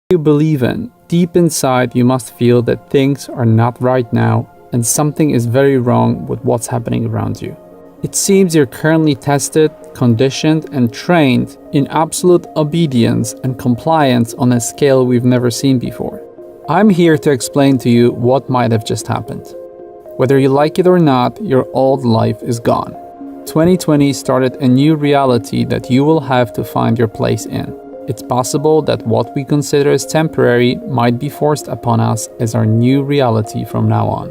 You believe in. Deep inside, you must feel that things are not right now and something is very wrong with what's happening around you. It seems you're currently tested, conditioned, and trained in absolute obedience and compliance on a scale we've never seen before. I'm here to explain to you what might have just happened. Whether you like it or not, your old life is gone. 2020 started a new reality that you will have to find your place in. It's possible that what we consider as temporary might be forced upon us as our new reality from now on.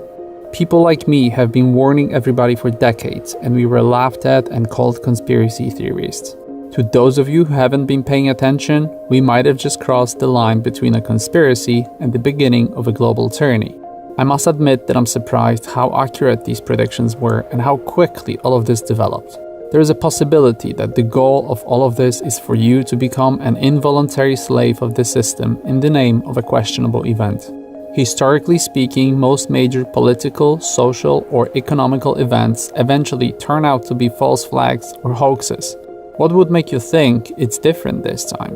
People like me have been warning everybody for decades, and we were laughed at and called conspiracy theorists. To those of you who haven't been paying attention, we might have just crossed the line between a conspiracy and the beginning of a global tyranny. I must admit that I'm surprised how accurate these predictions were and how quickly all of this developed. There is a possibility that the goal of all of this is for you to become an involuntary slave of the system in the name of a questionable event. Historically speaking, most major political, social, or economical events eventually turn out to be false flags or hoaxes. What would make you think it's different this time?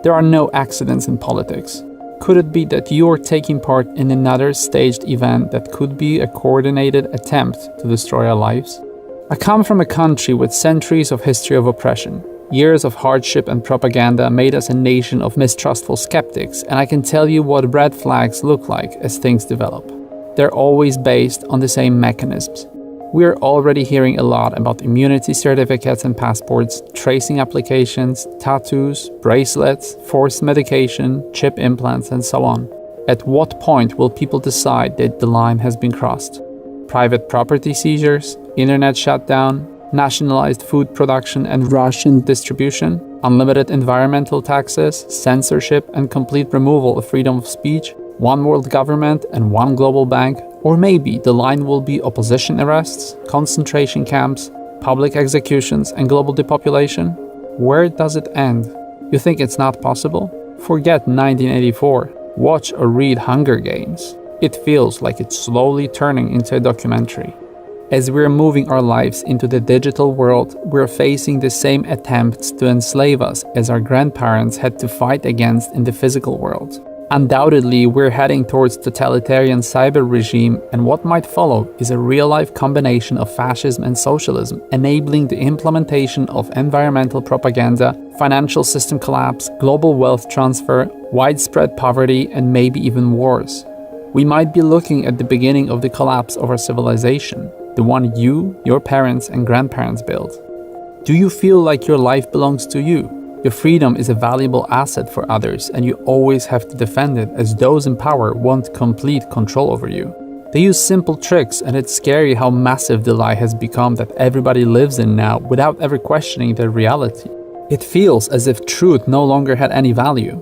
There are no accidents in politics. Could it be that you are taking part in another staged event that could be a coordinated attempt to destroy our lives? I come from a country with centuries of history of oppression. Years of hardship and propaganda made us a nation of mistrustful skeptics, and I can tell you what red flags look like as things develop. They're always based on the same mechanisms. We're already hearing a lot about immunity certificates and passports, tracing applications, tattoos, bracelets, forced medication, chip implants, and so on. At what point will people decide that the line has been crossed? Private property seizures, internet shutdown, nationalized food production and ration distribution, unlimited environmental taxes, censorship and complete removal of freedom of speech, one world government and one global bank, or maybe the line will be opposition arrests, concentration camps, public executions and global depopulation. Where does it end? You think it's not possible? Forget 1984. Watch or read Hunger Games. It feels like it's slowly turning into a documentary. As we're moving our lives into the digital world, we're facing the same attempts to enslave us as our grandparents had to fight against in the physical world. Undoubtedly, we're heading towards totalitarian cyber regime, and what might follow is a real-life combination of fascism and socialism, enabling the implementation of environmental propaganda, financial system collapse, global wealth transfer, widespread poverty, and maybe even wars. We might be looking at the beginning of the collapse of our civilization, the one you, your parents, and grandparents built. Do you feel like your life belongs to you? Your freedom is a valuable asset for others, and you always have to defend it as those in power want complete control over you. They use simple tricks, and it's scary how massive the lie has become that everybody lives in now without ever questioning their reality. It feels as if truth no longer had any value.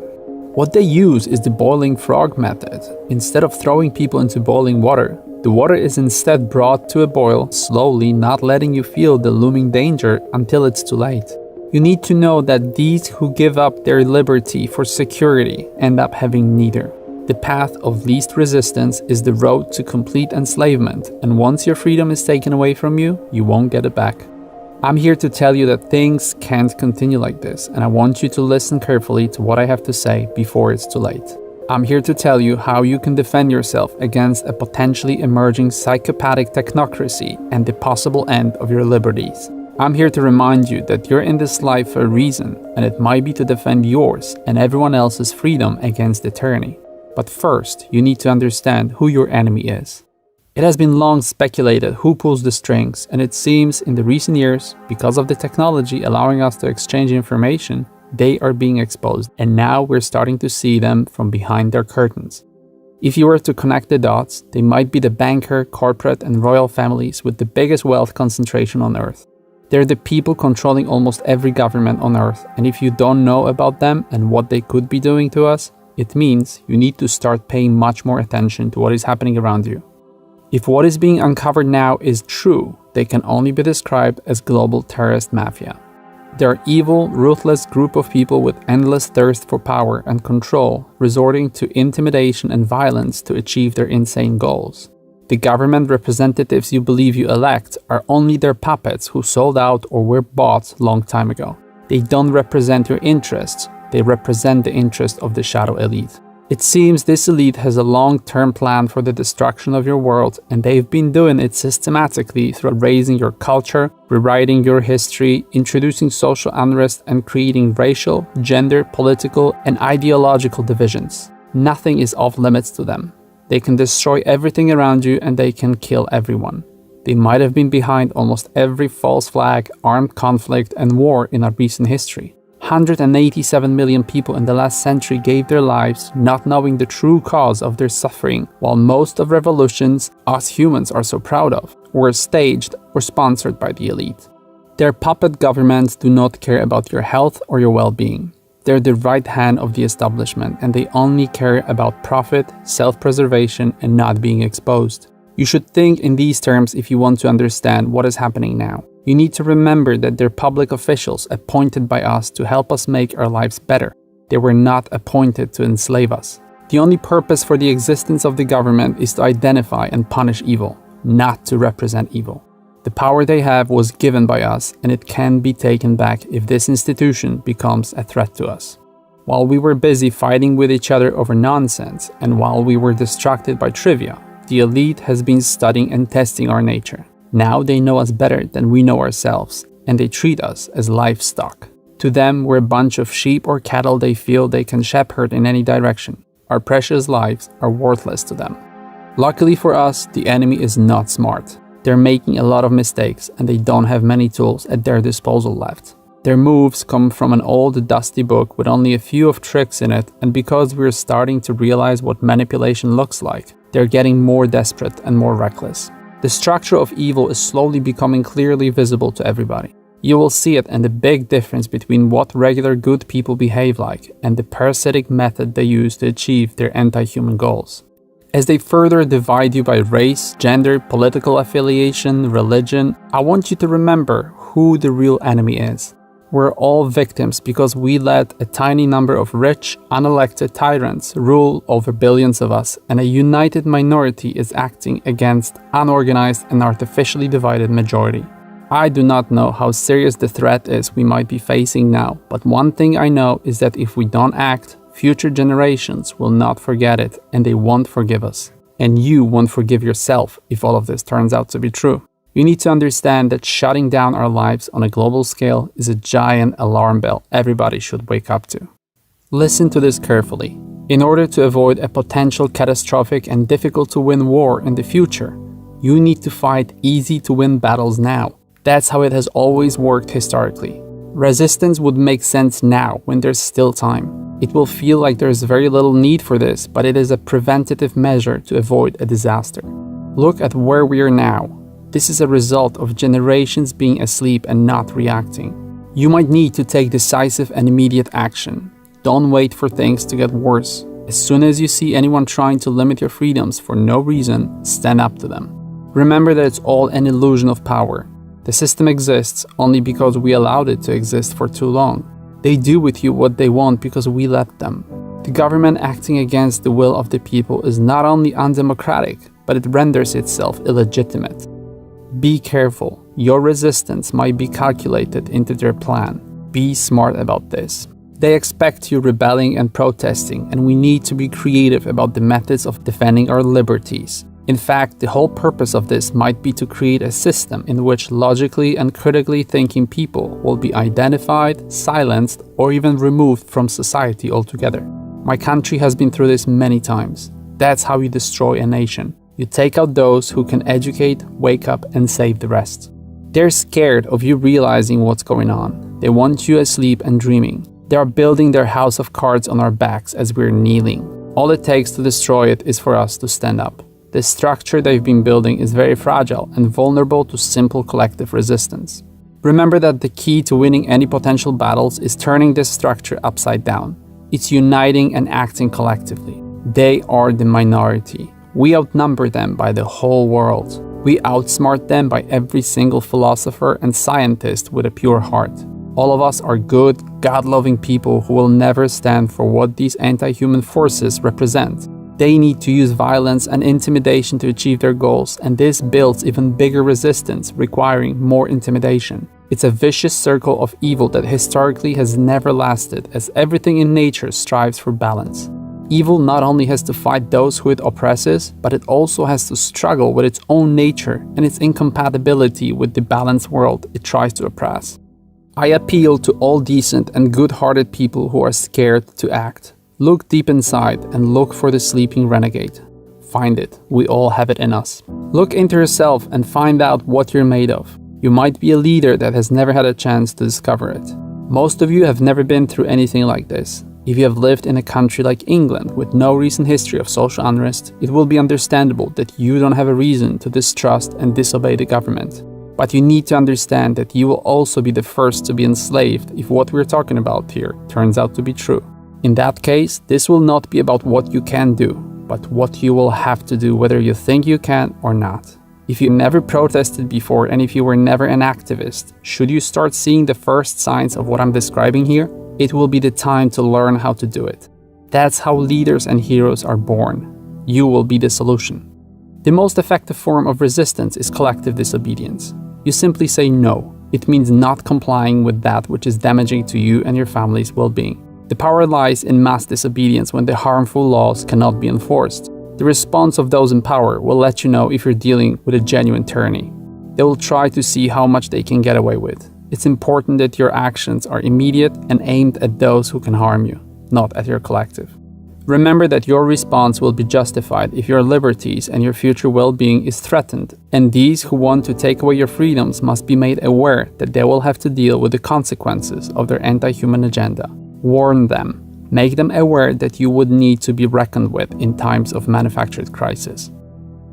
What they use is the boiling frog method. Instead of throwing people into boiling water, the water is instead brought to a boil, slowly, not letting you feel the looming danger until it's too late. You need to know that these who give up their liberty for security end up having neither. The path of least resistance is the road to complete enslavement, and once your freedom is taken away from you, you won't get it back. I'm here to tell you that things can't continue like this, and I want you to listen carefully to what I have to say before it's too late. I'm here to tell you how you can defend yourself against a potentially emerging psychopathic technocracy and the possible end of your liberties. I'm here to remind you that you're in this life for a reason, and it might be to defend yours and everyone else's freedom against the tyranny. But first, you need to understand who your enemy is. It has been long speculated who pulls the strings, and it seems in the recent years, because of the technology allowing us to exchange information, they are being exposed, and now we're starting to see them from behind their curtains. If you were to connect the dots, they might be the banker, corporate, and royal families with the biggest wealth concentration on Earth. They're the people controlling almost every government on Earth, and if you don't know about them and what they could be doing to us, it means you need to start paying much more attention to what is happening around you. If what is being uncovered now is true, they can only be described as global terrorist mafia. They're an evil, ruthless group of people with endless thirst for power and control, resorting to intimidation and violence to achieve their insane goals. The government representatives you believe you elect are only their puppets who sold out or were bought long time ago. They don't represent your interests, They represent the interest of the shadow elite. It seems this elite has a long-term plan for the destruction of your world, and they've been doing it systematically through erasing your culture, rewriting your history, introducing social unrest, and creating racial, gender, political, and ideological divisions. Nothing is off limits to them. They can destroy everything around you, and they can kill everyone. They might have been behind almost every false flag, armed conflict, and war in our recent history. 187 million people in the last century gave their lives not knowing the true cause of their suffering, while most of revolutions us humans are so proud of were staged or sponsored by the elite. Their puppet governments do not care about your health or your well-being. They're the right hand of the establishment, and they only care about profit, self-preservation, and not being exposed. You should think in these terms if you want to understand what is happening now. You need to remember that they're public officials appointed by us to help us make our lives better. They were not appointed to enslave us. The only purpose for the existence of the government is to identify and punish evil, not to represent evil. The power they have was given by us, and it can be taken back if this institution becomes a threat to us. While we were busy fighting with each other over nonsense, and while we were distracted by trivia, the elite has been studying and testing our nature. Now they know us better than we know ourselves, and they treat us as livestock. To them, we're a bunch of sheep or cattle they feel they can shepherd in any direction. Our precious lives are worthless to them. Luckily for us, the enemy is not smart. They're making a lot of mistakes, and they don't have many tools at their disposal left. Their moves come from an old, dusty book with only a few of tricks in it, and because we're starting to realize what manipulation looks like, they're getting more desperate and more reckless. The structure of evil is slowly becoming clearly visible to everybody. You will see it in the big difference between what regular good people behave like and the parasitic method they use to achieve their anti-human goals. As they further divide you by race, gender, political affiliation, religion, I want you to remember who the real enemy is. We're all victims because we let a tiny number of rich, unelected tyrants rule over billions of us, and a united minority is acting against unorganized and artificially divided majority. I do not know how serious the threat is we might be facing now, but one thing I know is that if we don't act, future generations will not forget it, and they won't forgive us. And you won't forgive yourself if all of this turns out to be true. You need to understand that shutting down our lives on a global scale is a giant alarm bell everybody should wake up to. Listen to this carefully. In order to avoid a potential catastrophic and difficult to win war in the future, you need to fight easy to win battles now. That's how it has always worked historically. Resistance would make sense now when there's still time. It will feel like there's very little need for this, but it is a preventative measure to avoid a disaster. Look at where we are now. This is a result of generations being asleep and not reacting. You might need to take decisive and immediate action. Don't wait for things to get worse. As soon as you see anyone trying to limit your freedoms for no reason, stand up to them. Remember that it's all an illusion of power. The system exists only because we allowed it to exist for too long. They do with you what they want because we let them. The government acting against the will of the people is not only undemocratic, but it renders itself illegitimate. Be careful. Your resistance might be calculated into their plan. Be smart about this. They expect you rebelling and protesting, and we need to be creative about the methods of defending our liberties. In fact, the whole purpose of this might be to create a system in which logically and critically thinking people will be identified, silenced, or even removed from society altogether. My country has been through this many times. That's how you destroy a nation. You take out those who can educate, wake up, and save the rest. They're scared of you realizing what's going on. They want you asleep and dreaming. They are building their house of cards on our backs as we're kneeling. All it takes to destroy it is for us to stand up. The structure they've been building is very fragile and vulnerable to simple collective resistance. Remember that the key to winning any potential battles is turning this structure upside down. It's uniting and acting collectively. They are the minority. We outnumber them by the whole world. We outsmart them by every single philosopher and scientist with a pure heart. All of us are good, God-loving people who will never stand for what these anti-human forces represent. They need to use violence and intimidation to achieve their goals, and this builds even bigger resistance, requiring more intimidation. It's a vicious circle of evil that historically has never lasted, as everything in nature strives for balance. Evil not only has to fight those who it oppresses, but it also has to struggle with its own nature and its incompatibility with the balanced world it tries to oppress. I appeal to all decent and good-hearted people who are scared to act. Look deep inside and look for the sleeping renegade. Find it. We all have it in us. Look into yourself and find out what you're made of. You might be a leader that has never had a chance to discover it. Most of you have never been through anything like this. If you have lived in a country like England with no recent history of social unrest, it will be understandable that you don't have a reason to distrust and disobey the government. But you need to understand that you will also be the first to be enslaved if what we're talking about here turns out to be true. In that case, this will not be about what you can do, but what you will have to do whether you think you can or not. If you never protested before and if you were never an activist, should you start seeing the first signs of what I'm describing here, it will be the time to learn how to do it. That's how leaders and heroes are born. You will be the solution. The most effective form of resistance is collective disobedience. You simply say no. It means not complying with that which is damaging to you and your family's well-being. The power lies in mass disobedience when the harmful laws cannot be enforced. The response of those in power will let you know if you're dealing with a genuine tyranny. They will try to see how much they can get away with. It's important that your actions are immediate and aimed at those who can harm you, not at your collective. Remember that your response will be justified if your liberties and your future well-being is threatened, and these who want to take away your freedoms must be made aware that they will have to deal with the consequences of their anti-human agenda. Warn them. Make them aware that you would need to be reckoned with in times of manufactured crisis.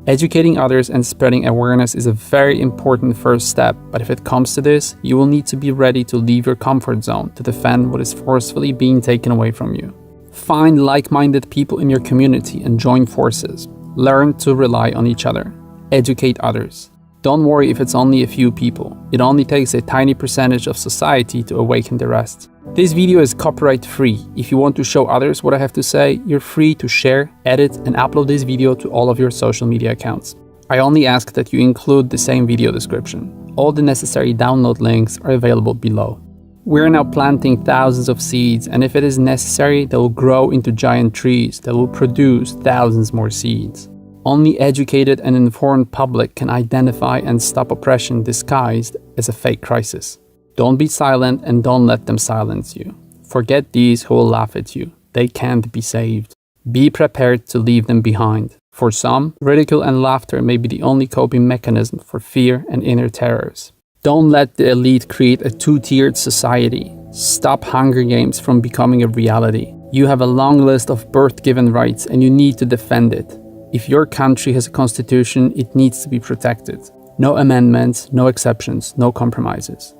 Educating others and spreading awareness is a very important first step, but if it comes to this, you will need to be ready to leave your comfort zone to defend what is forcefully being taken away from you. Find like-minded people in your community and join forces. Learn to rely on each other. Educate others. Don't worry if it's only a few people. It only takes a tiny percentage of society to awaken the rest. This video is copyright free. If you want to show others what I have to say, you're free to share, edit, and upload this video to all of your social media accounts. I only ask that you include the same video description. All the necessary download links are available below. We're now planting thousands of seeds, and if it is necessary, they will grow into giant trees that will produce thousands more seeds. Only educated and informed public can identify and stop oppression disguised as a fake crisis. Don't be silent and don't let them silence you. Forget these who will laugh at you. They can't be saved. Be prepared to leave them behind. For some, ridicule and laughter may be the only coping mechanism for fear and inner terrors. Don't let the elite create a two-tiered society. Stop Hunger Games from becoming a reality. You have a long list of birth-given rights and you need to defend it. If your country has a constitution, it needs to be protected. No amendments, no exceptions, no compromises.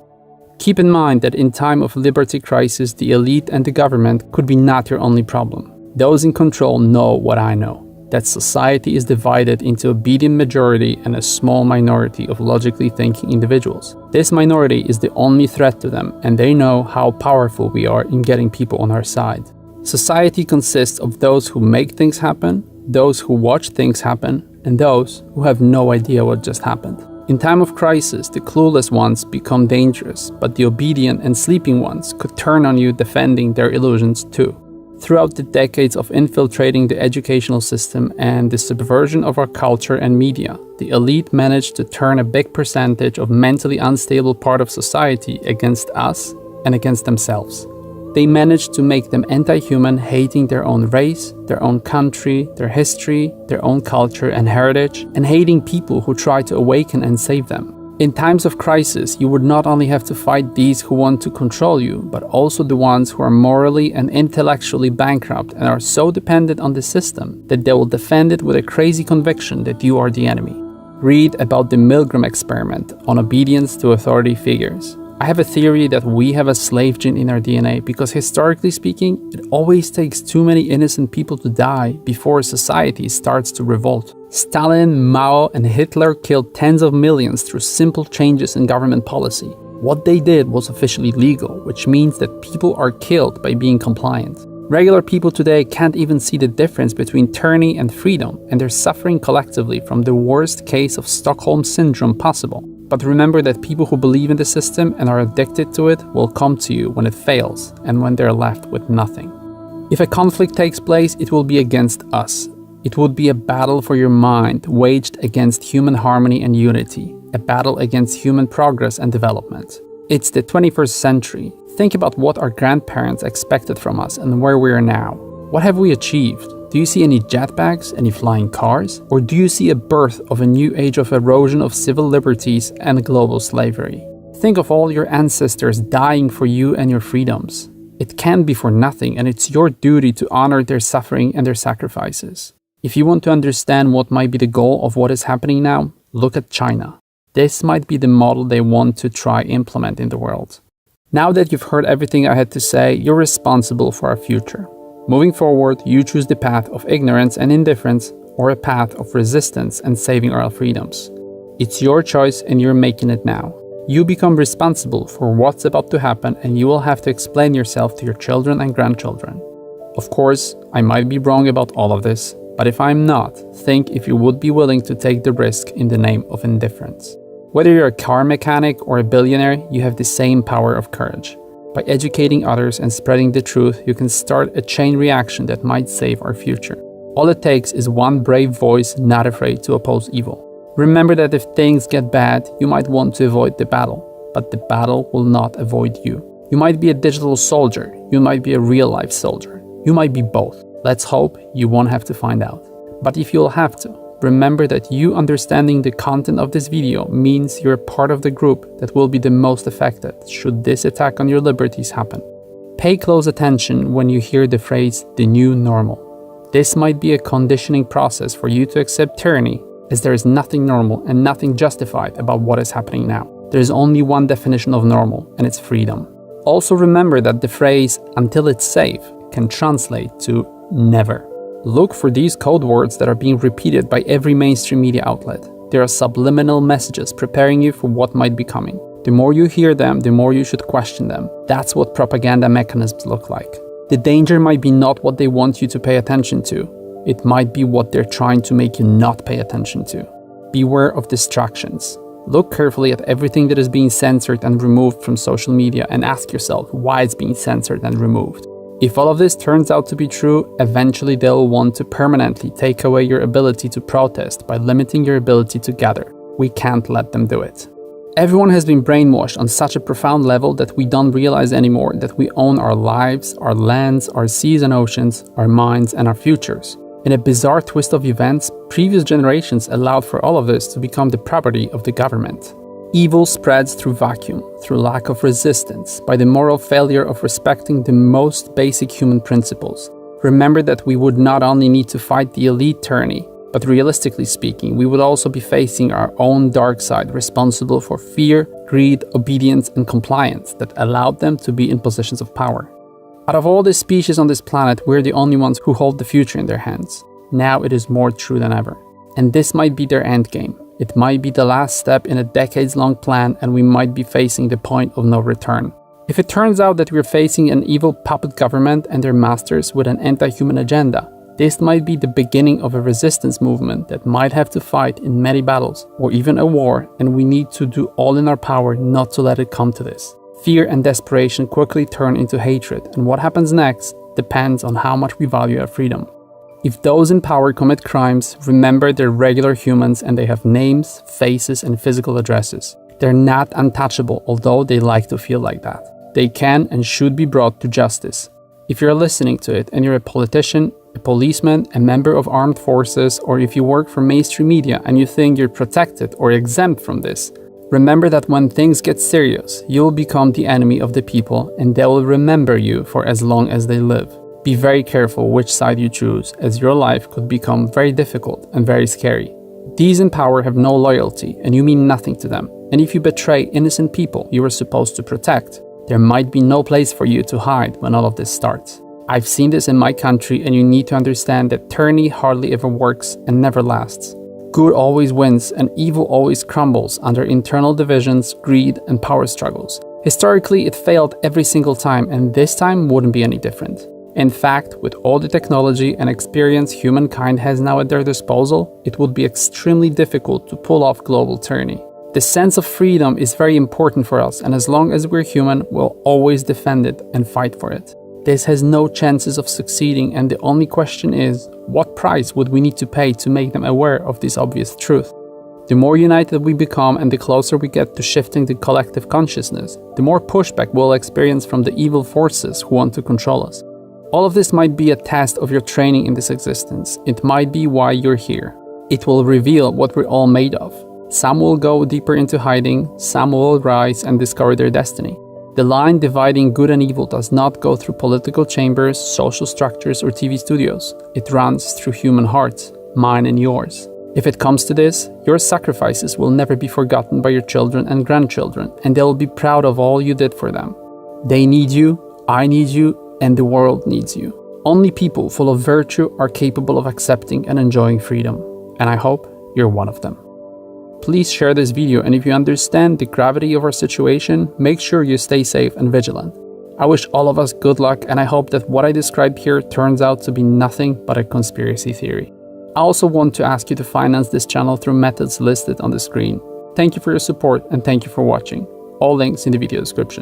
Keep in mind that in time of liberty crisis, the elite and the government could be not your only problem. Those in control know what I know, that society is divided into a obedient majority and a small minority of logically thinking individuals. This minority is the only threat to them, and they know how powerful we are in getting people on our side. Society consists of those who make things happen, those who watch things happen, and those who have no idea what just happened. In time of crisis, the clueless ones become dangerous, but the obedient and sleeping ones could turn on you defending their illusions too. Throughout the decades of infiltrating the educational system and the subversion of our culture and media, the elite managed to turn a big percentage of mentally unstable part of society against us and against themselves. They managed to make them anti-human, hating their own race, their own country, their history, their own culture and heritage, and hating people who try to awaken and save them. In times of crisis, you would not only have to fight these who want to control you, but also the ones who are morally and intellectually bankrupt and are so dependent on the system that they will defend it with a crazy conviction that you are the enemy. Read about the Milgram experiment on obedience to authority figures. I have a theory that we have a slave gene in our DNA because historically speaking, it always takes too many innocent people to die before society starts to revolt. Stalin, Mao, and Hitler killed tens of millions through simple changes in government policy. What they did was officially legal, which means that people are killed by being compliant. Regular people today can't even see the difference between tyranny and freedom, and they're suffering collectively from the worst case of Stockholm Syndrome possible. But remember that people who believe in the system and are addicted to it will come to you when it fails and when they're left with nothing. If a conflict takes place, it will be against us. It would be a battle for your mind, waged against human harmony and unity, a battle against human progress and development. It's the 21st century. Think about what our grandparents expected from us and where we are now. What have we achieved? Do you see any jetpacks, any flying cars? Or do you see a birth of a new age of erosion of civil liberties and global slavery? Think of all your ancestors dying for you and your freedoms. It can't be for nothing, and it's your duty to honor their suffering and their sacrifices. If you want to understand what might be the goal of what is happening now, look at China. This might be the model they want to try implement in the world. Now that you've heard everything I had to say, you're responsible for our future. Moving forward, you choose the path of ignorance and indifference or a path of resistance and saving our freedoms. It's your choice and you're making it now. You become responsible for what's about to happen and you will have to explain yourself to your children and grandchildren. Of course, I might be wrong about all of this, but if I'm not, think if you would be willing to take the risk in the name of indifference. Whether you're a car mechanic or a billionaire, you have the same power of courage. By educating others and spreading the truth, you can start a chain reaction that might save our future. All it takes is one brave voice not afraid to oppose evil. Remember that if things get bad, you might want to avoid the battle, but the battle will not avoid you. You might be a digital soldier, you might be a real-life soldier, you might be both. Let's hope you won't have to find out. But if you'll have to, remember that you understanding the content of this video means you're a part of the group that will be the most affected should this attack on your liberties happen. Pay close attention when you hear the phrase, the new normal. This might be a conditioning process for you to accept tyranny, as there is nothing normal and nothing justified about what is happening now. There is only one definition of normal, and it's freedom. Also remember that the phrase, until it's safe, can translate to never. Look for these code words that are being repeated by every mainstream media outlet. There are subliminal messages preparing you for what might be coming. The more you hear them, the more you should question them. That's what propaganda mechanisms look like. The danger might be not what they want you to pay attention to. It might be what they're trying to make you not pay attention to. Beware of distractions. Look carefully at everything that is being censored and removed from social media and ask yourself why it's being censored and removed. If all of this turns out to be true, eventually they'll want to permanently take away your ability to protest by limiting your ability to gather. We can't let them do it. Everyone has been brainwashed on such a profound level that we don't realize anymore that we own our lives, our lands, our seas and oceans, our minds and our futures. In a bizarre twist of events, previous generations allowed for all of this to become the property of the government. Evil spreads through vacuum, through lack of resistance, by the moral failure of respecting the most basic human principles. Remember that we would not only need to fight the elite tyranny, but realistically speaking, we would also be facing our own dark side responsible for fear, greed, obedience, and compliance that allowed them to be in positions of power. Out of all the species on this planet, we're the only ones who hold the future in their hands. Now it is more true than ever. And this might be their endgame. It might be the last step in a decades-long plan, and we might be facing the point of no return. If it turns out that we're facing an evil puppet government and their masters with an anti-human agenda, this might be the beginning of a resistance movement that might have to fight in many battles, or even a war, and we need to do all in our power not to let it come to this. Fear and desperation quickly turn into hatred, and what happens next depends on how much we value our freedom. If those in power commit crimes, remember they're regular humans and they have names, faces, and physical addresses. They're not untouchable, although they like to feel like that. They can and should be brought to justice. If you're listening to it and you're a politician, a policeman, a member of armed forces, or if you work for mainstream media and you think you're protected or exempt from this, remember that when things get serious, you'll become the enemy of the people and they will remember you for as long as they live. Be very careful which side you choose, as your life could become very difficult and very scary. These in power have no loyalty, and you mean nothing to them. And if you betray innocent people you were supposed to protect, there might be no place for you to hide when all of this starts. I've seen this in my country, and you need to understand that tyranny hardly ever works and never lasts. Good always wins, and evil always crumbles under internal divisions, greed, and power struggles. Historically, it failed every single time, and this time wouldn't be any different. In fact, with all the technology and experience humankind has now at their disposal, it would be extremely difficult to pull off global tyranny. The sense of freedom is very important for us, and as long as we're human, we'll always defend it and fight for it. This has no chances of succeeding, and the only question is, what price would we need to pay to make them aware of this obvious truth? The more united we become and the closer we get to shifting the collective consciousness, the more pushback we'll experience from the evil forces who want to control us. All of this might be a test of your training in this existence. It might be why you're here. It will reveal what we're all made of. Some will go deeper into hiding, some will rise and discover their destiny. The line dividing good and evil does not go through political chambers, social structures, or TV studios. It runs through human hearts, mine and yours. If it comes to this, your sacrifices will never be forgotten by your children and grandchildren, and they will be proud of all you did for them. They need you, I need you, and the world needs you. Only people full of virtue are capable of accepting and enjoying freedom, and I hope you're one of them. Please share this video, and if you understand the gravity of our situation, make sure you stay safe and vigilant. I wish all of us good luck, and I hope that what I described here turns out to be nothing but a conspiracy theory. I also want to ask you to finance this channel through methods listed on the screen. Thank you for your support and thank you for watching. All links in the video description.